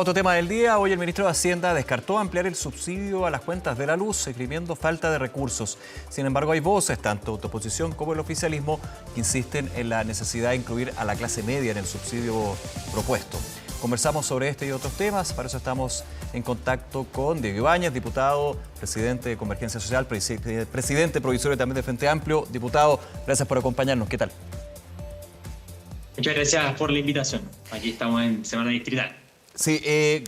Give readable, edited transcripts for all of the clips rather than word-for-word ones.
Otro tema del día, hoy el ministro de Hacienda descartó ampliar el subsidio a las cuentas de la luz, esgrimiendo falta de recursos. Sin embargo, hay voces, tanto de oposición como el oficialismo, que insisten en la necesidad de incluir a la clase media en el subsidio propuesto. Conversamos sobre este y otros temas, para eso estamos en contacto con Diego Ibáñez, diputado, presidente de Convergencia Social, presidente provisorio también de Frente Amplio. Diputado, gracias por acompañarnos. ¿Qué tal? Muchas gracias por la invitación. Aquí estamos en Semana Distrital. Sí,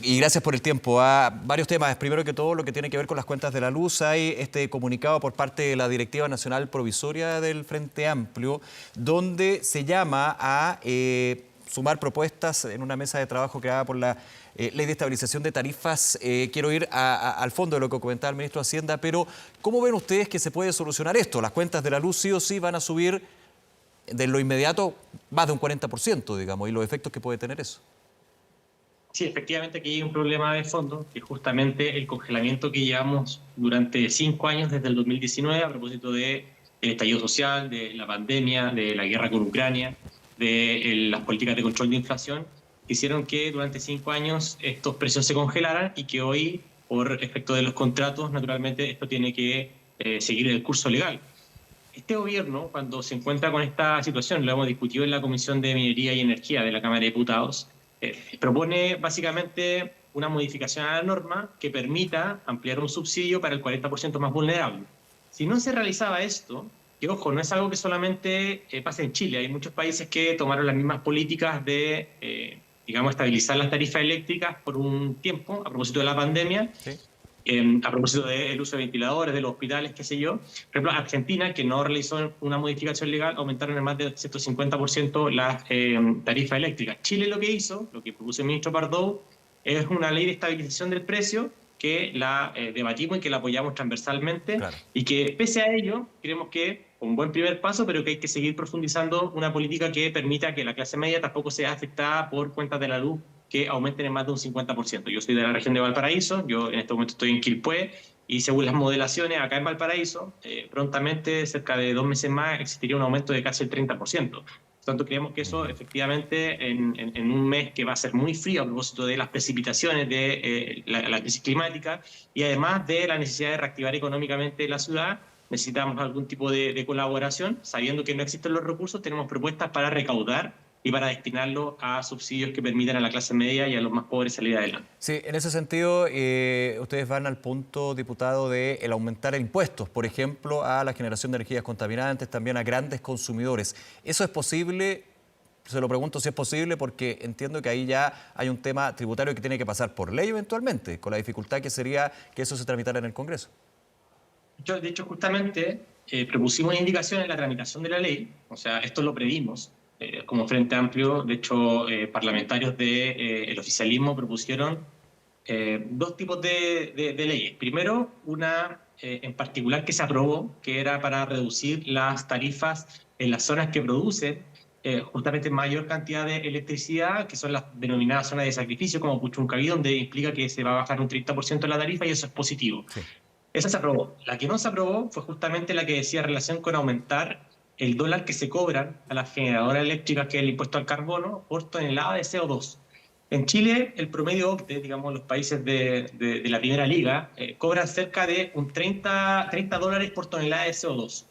y gracias por el tiempo. Varios temas. Primero que todo, lo que tiene que ver con las cuentas de la luz. Hay este comunicado por parte de la Directiva Nacional Provisoria del Frente Amplio, donde se llama a sumar propuestas en una mesa de trabajo creada por la Ley de Estabilización de Tarifas. Quiero ir al fondo de lo que comentaba el ministro de Hacienda, pero ¿cómo ven ustedes que se puede solucionar esto? Las cuentas de la luz sí o sí van a subir de lo inmediato más de un 40%, digamos, y los efectos que puede tener eso. Sí, efectivamente aquí hay un problema de fondo, que es justamente el congelamiento que llevamos durante 5 años desde el 2019 a propósito del estallido social, de la pandemia, de la guerra con Ucrania, de las políticas de control de inflación, que hicieron que durante 5 años estos precios se congelaran y que hoy, por efecto de los contratos, naturalmente esto tiene que seguir el curso legal. Este gobierno, cuando se encuentra con esta situación, lo hemos discutido en la Comisión de Minería y Energía de la Cámara de Diputados, propone básicamente una modificación a la norma que permita ampliar un subsidio para el 40% más vulnerable. Si no se realizaba esto, que ojo, no es algo que solamente pasa en Chile, hay muchos países que tomaron las mismas políticas de, digamos, estabilizar las tarifas eléctricas por un tiempo a propósito de la pandemia. ¿Sí? A propósito del uso de ventiladores, de los hospitales, qué sé yo. Por ejemplo, Argentina, que no realizó una modificación legal, aumentaron en más del 150% las tarifas eléctricas. Chile lo que hizo, lo que propuso el ministro Pardow, es una ley de estabilización del precio que la debatimos y que la apoyamos transversalmente. Claro. Y que pese a ello, creemos que un buen primer paso, pero que hay que seguir profundizando una política que permita que la clase media tampoco sea afectada por cuentas de la luz que aumenten en más de un 50%. Yo soy de la región de Valparaíso, yo en este momento estoy en Quilpué, y según las modelaciones acá en Valparaíso, prontamente, cerca de 2 meses más, existiría un aumento de casi el 30%. Por tanto, creemos que eso efectivamente en un mes que va a ser muy frío a propósito de las precipitaciones, de la crisis climática y además de la necesidad de reactivar económicamente la ciudad, necesitamos algún tipo de colaboración. Sabiendo que no existen los recursos, tenemos propuestas para recaudar y para destinarlo a subsidios que permitan a la clase media y a los más pobres salir adelante. Sí, en ese sentido, ustedes van al punto, diputado, de el aumentar impuestos, por ejemplo, a la generación de energías contaminantes, también a grandes consumidores. ¿Eso es posible? Se lo pregunto si es posible porque entiendo que ahí ya hay un tema tributario que tiene que pasar por ley eventualmente, con la dificultad que sería que eso se tramitara en el Congreso. De hecho, justamente propusimos una indicación en la tramitación de la ley, o sea, esto lo previmos. Como Frente Amplio, de hecho, parlamentarios del oficialismo propusieron 2 tipos de leyes. Primero, una en particular que se aprobó, que era para reducir las tarifas en las zonas que producen justamente mayor cantidad de electricidad, que son las denominadas zonas de sacrificio, como Puchuncaví, donde implica que se va a bajar un 30% la tarifa y eso es positivo. Sí. Esa se aprobó. La que no se aprobó fue justamente la que decía relación con aumentar el dólar que se cobran a las generadoras eléctricas, que es el impuesto al carbono, por tonelada de CO2. En Chile, el promedio OCDE, digamos, los países de la primera liga, cobran cerca de un 30 dólares por tonelada de CO2.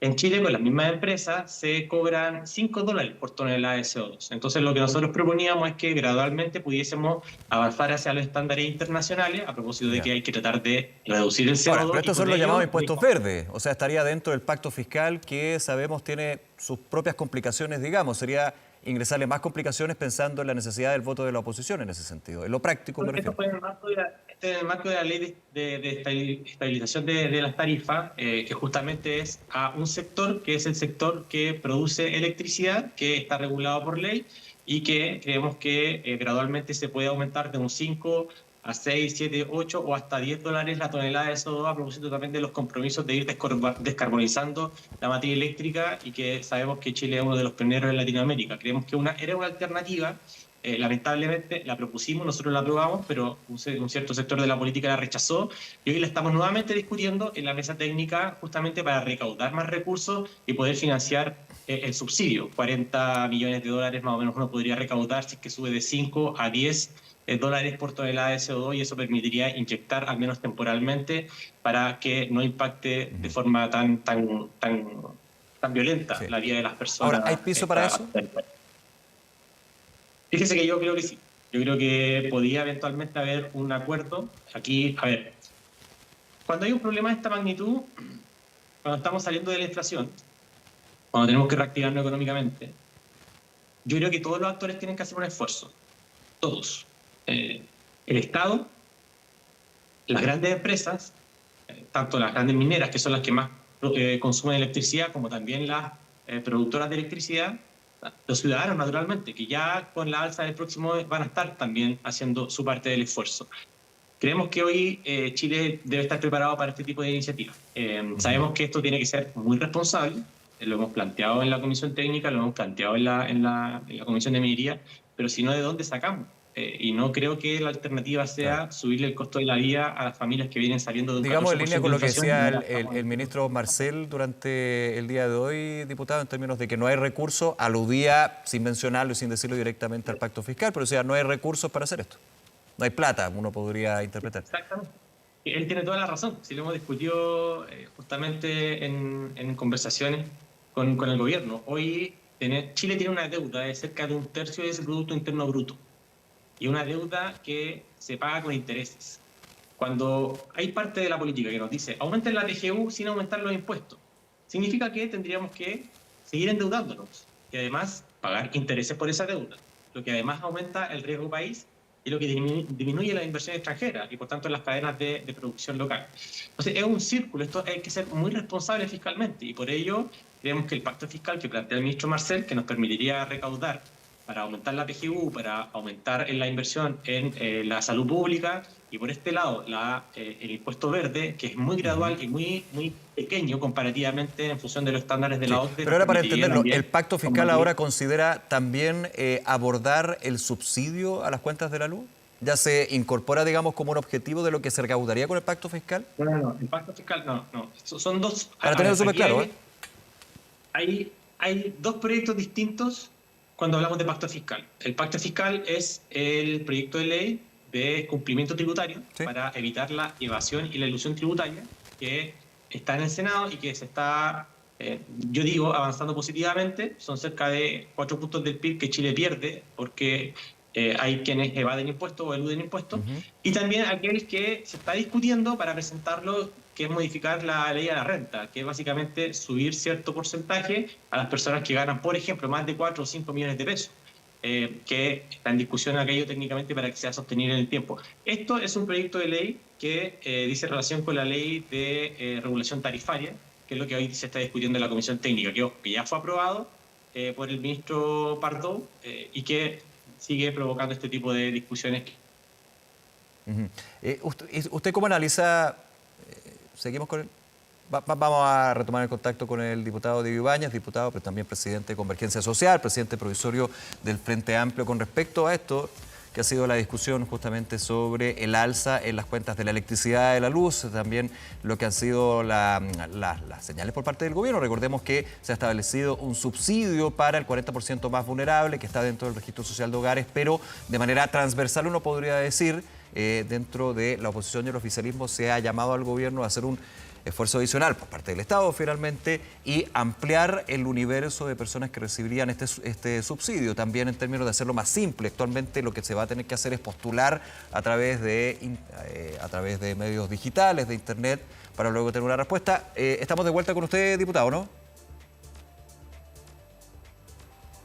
En Chile, con las mismas empresas, se cobran 5 dólares por tonelada de CO2. Entonces, lo que nosotros proponíamos es que gradualmente pudiésemos avanzar hacia los estándares internacionales, a propósito de que hay que tratar de reducir el CO2. Ahora, pero estos son los llamados impuestos verdes, o sea, estaría dentro del pacto fiscal que sabemos tiene sus propias complicaciones, digamos. Sería ingresarle más complicaciones pensando en la necesidad del voto de la oposición en ese sentido. En lo práctico me refiero. En el marco de la ley de estabilización de las tarifas, que justamente es a un sector, que es el sector que produce electricidad, que está regulado por ley y que creemos que gradualmente se puede aumentar de un 5 a 6, 7, 8 o hasta 10 dólares la tonelada de CO2 a propósito también de los compromisos de ir descarbonizando la materia eléctrica y que sabemos que Chile es uno de los pioneros en Latinoamérica. Creemos que era una alternativa. Lamentablemente la propusimos, nosotros la aprobamos, pero un cierto sector de la política la rechazó y hoy la estamos nuevamente discutiendo en la mesa técnica justamente para recaudar más recursos y poder financiar el subsidio. 40 millones de dólares más o menos uno podría recaudar si es que sube de 5 a 10 dólares por tonelada de CO2 y eso permitiría inyectar, al menos temporalmente, para que no impacte de forma tan violenta Sí. la vida de las Ahora, personas. ¿hay piso para eso? Fíjese que yo creo que sí. Yo creo que podría eventualmente haber un acuerdo. Aquí, a ver, cuando hay un problema de esta magnitud, cuando estamos saliendo de la inflación, cuando tenemos que reactivarnos económicamente, yo creo que todos los actores tienen que hacer un esfuerzo. Todos. El Estado, las grandes empresas, tanto las grandes mineras, que son las que más consumen electricidad, como también las productoras de electricidad, los ciudadanos, naturalmente, que ya con la alza del próximo mes van a estar también haciendo su parte del esfuerzo. Creemos que hoy Chile debe estar preparado para este tipo de iniciativas. Sabemos que esto tiene que ser muy responsable, lo hemos planteado en la comisión técnica, lo hemos planteado en la comisión de minería, pero si no, ¿de dónde sacamos? Y no creo que la alternativa Claro. sea subirle el costo de la vida a las familias que vienen saliendo de un Digamos, en línea 14% con de lo que inflación. decía Y el, ahora el- estamos el en... ministro Marcel durante el día de hoy, diputado, en términos de que no hay recursos, aludía, sin mencionarlo y sin decirlo directamente, al pacto fiscal, pero decía, no hay recursos para hacer esto. No hay plata, uno podría interpretar. Exactamente. Él tiene toda la razón. Si lo hemos discutido justamente en conversaciones con el gobierno. Hoy Chile tiene una deuda de cerca de un tercio de ese Producto Interno Bruto y una deuda que se paga con intereses. Cuando hay parte de la política que nos dice aumenten la PGU sin aumentar los impuestos, significa que tendríamos que seguir endeudándonos y además pagar intereses por esa deuda, lo que además aumenta el riesgo país y lo que disminuye la inversión extranjera y por tanto las cadenas de producción local. Entonces es un círculo, esto hay que ser muy responsable fiscalmente y por ello creemos que el pacto fiscal que plantea el ministro Marcel, que nos permitiría recaudar para aumentar la PGU, para aumentar la inversión en la salud pública y por este lado el impuesto verde, que es muy gradual y muy pequeño comparativamente en función de los estándares de Sí, la OCDE, pero nos ahora para permitiría entenderlo, ¿el también pacto fiscal combatir. ahora considera también abordar el subsidio a las cuentas de la luz? ¿Ya se incorpora, digamos, como un objetivo de lo que se recaudaría con el pacto fiscal? No, el pacto fiscal, no. Son dos. Para A ver, tenerlo súper aquí claro, ¿eh? hay dos proyectos distintos cuando hablamos de pacto fiscal. El pacto fiscal es el proyecto de ley de cumplimiento tributario Sí. para evitar la evasión y la elusión tributaria, que está en el Senado y que se está, yo digo, avanzando positivamente. Son cerca de 4 puntos del PIB que Chile pierde porque hay quienes evaden impuestos o eluden impuestos. Y también aquel que se está discutiendo para presentarlo, que es modificar la ley de la renta, que es básicamente subir cierto porcentaje a las personas que ganan, por ejemplo, más de 4 o 5 millones de pesos, que está en discusión aquello técnicamente para que sea sostenible en el tiempo. Esto es un proyecto de ley que dice relación con la ley de regulación tarifaria, que es lo que hoy se está discutiendo en la comisión técnica, que ya fue aprobado por el ministro Pardo y que sigue provocando este tipo de discusiones. ¿Usted cómo analiza? Seguimos con él. Vamos a retomar el contacto con el diputado Diego Ibáñez, diputado, pero también presidente de Convergencia Social, presidente provisorio del Frente Amplio, con respecto a esto que ha sido la discusión justamente sobre el alza en las cuentas de la electricidad, de la luz, también lo que han sido las señales por parte del gobierno. Recordemos que se ha establecido un subsidio para el 40% más vulnerable, que está dentro del registro social de hogares, pero de manera transversal uno podría decir, dentro de la oposición y el oficialismo se ha llamado al gobierno a hacer un esfuerzo adicional por parte del Estado finalmente y ampliar el universo de personas que recibirían este subsidio, también en términos de hacerlo más simple. Actualmente lo que se va a tener que hacer es postular a través de medios digitales, de internet, para luego tener una respuesta. Estamos de vuelta con usted, diputado, ¿no?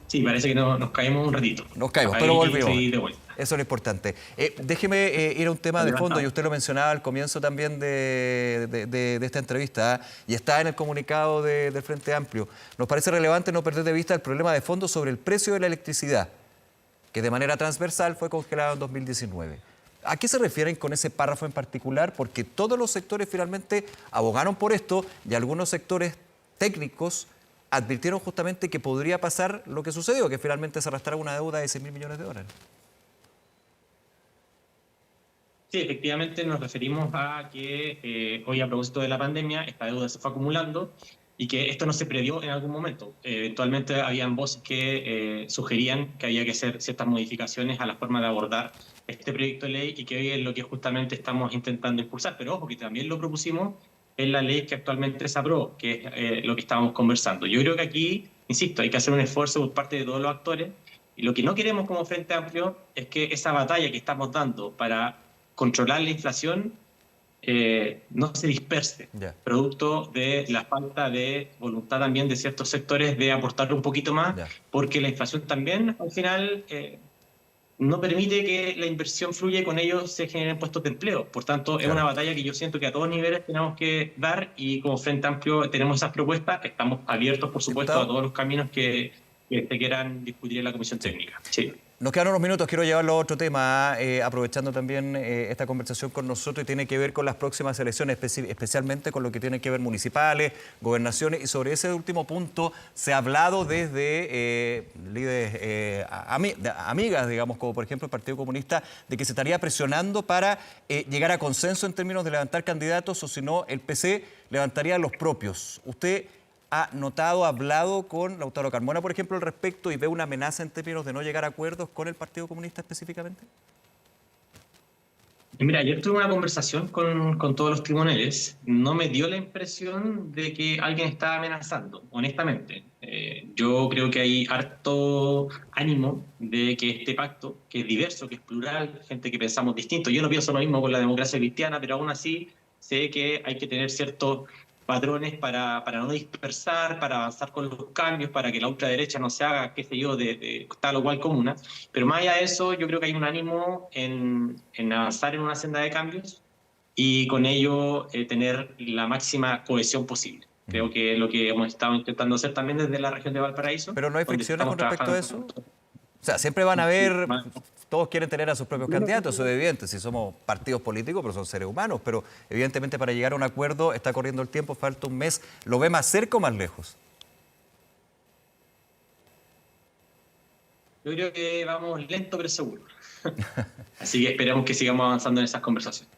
Sí, parece que nos caímos un ratito. Nos caímos, pero volvimos. Estoy de vuelta. Eso es lo importante. Déjeme ir a un tema de fondo, y usted lo mencionaba al comienzo también de esta entrevista, y está en el comunicado del Frente Amplio. Nos parece relevante no perder de vista el problema de fondo sobre el precio de la electricidad, que de manera transversal fue congelado en 2019. ¿A qué se refieren con ese párrafo en particular? Porque todos los sectores finalmente abogaron por esto y algunos sectores técnicos advirtieron justamente que podría pasar lo que sucedió, que finalmente se arrastrara una deuda de 6.000 millones de dólares. Sí, efectivamente nos referimos a que hoy, a propósito de la pandemia, esta deuda se fue acumulando y que esto no se previó en algún momento. Eventualmente habían voces que sugerían que había que hacer ciertas modificaciones a la forma de abordar este proyecto de ley y que hoy es lo que justamente estamos intentando impulsar. Pero ojo, que también lo propusimos en la ley que actualmente se aprobó, que es lo que estábamos conversando. Yo creo que aquí, insisto, hay que hacer un esfuerzo por parte de todos los actores y lo que no queremos como Frente Amplio es que esa batalla que estamos dando para controlar la inflación no se disperse, Ya. producto de la falta de voluntad también de ciertos sectores de aportar un poquito más, Ya. porque la inflación también al final no permite que la inversión fluya y con ello se generen puestos de empleo. Por tanto, es Claro. una batalla que yo siento que a todos niveles tenemos que dar y como Frente Amplio tenemos esas propuestas, estamos abiertos, por supuesto, Diputado. a todos los caminos que se quieran discutir en la Comisión Sí. Técnica. Sí. Nos quedan unos minutos, quiero llevarlo a otro tema, aprovechando también esta conversación con nosotros y tiene que ver con las próximas elecciones, especialmente con lo que tiene que ver municipales, gobernaciones, y sobre ese último punto se ha hablado desde líderes, amigas, digamos, como por ejemplo el Partido Comunista, de que se estaría presionando para llegar a consenso en términos de levantar candidatos, o si no, el PC levantaría los propios. ¿Usted ha notado, ha hablado con Lautaro Carmona, por ejemplo, al respecto y ve una amenaza en términos de no llegar a acuerdos con el Partido Comunista específicamente? Mira, ayer tuve una conversación con todos los tribunales. No me dio la impresión de que alguien estaba amenazando, honestamente. Yo creo que hay harto ánimo de que este pacto, que es diverso, que es plural, gente que pensamos distinto. Yo no pienso lo mismo con la democracia cristiana, pero aún así sé que hay que tener ciertos patrones para no dispersar, para avanzar con los cambios, para que la ultraderecha no se haga, qué sé yo, de tal o cual comuna. Pero más allá de eso, yo creo que hay un ánimo en avanzar en una senda de cambios y con ello tener la máxima cohesión posible. Creo que es lo que hemos estado intentando hacer también desde la región de Valparaíso. ¿Pero no hay donde fricciones estamos con respecto a trabajando. eso? O sea, siempre van a haber, Más- todos quieren tener a sus propios candidatos, eso es evidente, si somos partidos políticos, pero son seres humanos, pero evidentemente para llegar a un acuerdo está corriendo el tiempo, falta un mes, ¿lo ve más cerca o más lejos? Yo creo que vamos lento pero seguro. Así que esperemos que sigamos avanzando en esas conversaciones.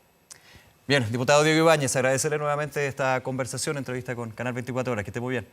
Bien, diputado Diego Ibáñez, agradecerle nuevamente esta conversación, entrevista con Canal 24 Horas, que esté muy bien.